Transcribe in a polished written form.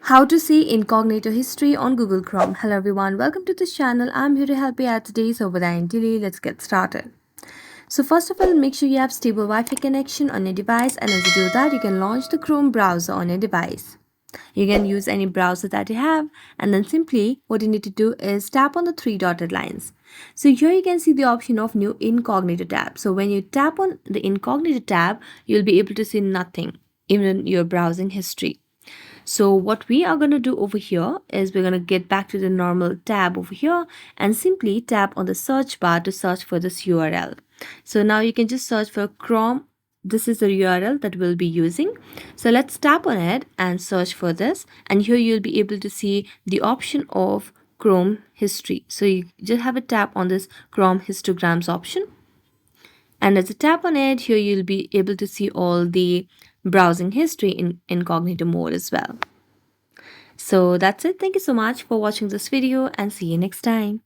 How to see incognito history on Google Chrome. Hello everyone, welcome to this channel. I'm here to help you out today. So without any delay, let's get started. So first of all, make sure you have stable Wi-Fi connection on your device, and as you do that, you can launch the Chrome browser on your device. You can use any browser that you have, and then simply what you need to do is tap on the three dotted lines. So here you can see the option of new incognito tab. So when you tap on the incognito tab, you'll be able to see nothing, even your browsing history. So what we are going to do over here is we're going to get back to the normal tab over here and simply tap on the search bar to search for this URL. So now you can just search for Chrome. This is the URL that we'll be using. So let's tap on it and search for this. And here you'll be able to see the option of Chrome history. So you just have a tap on this Chrome histograms option. And as you tap on it, here you'll be able to see all the browsing history in incognito mode as well. So that's it. Thank you so much for watching this video and see you next time.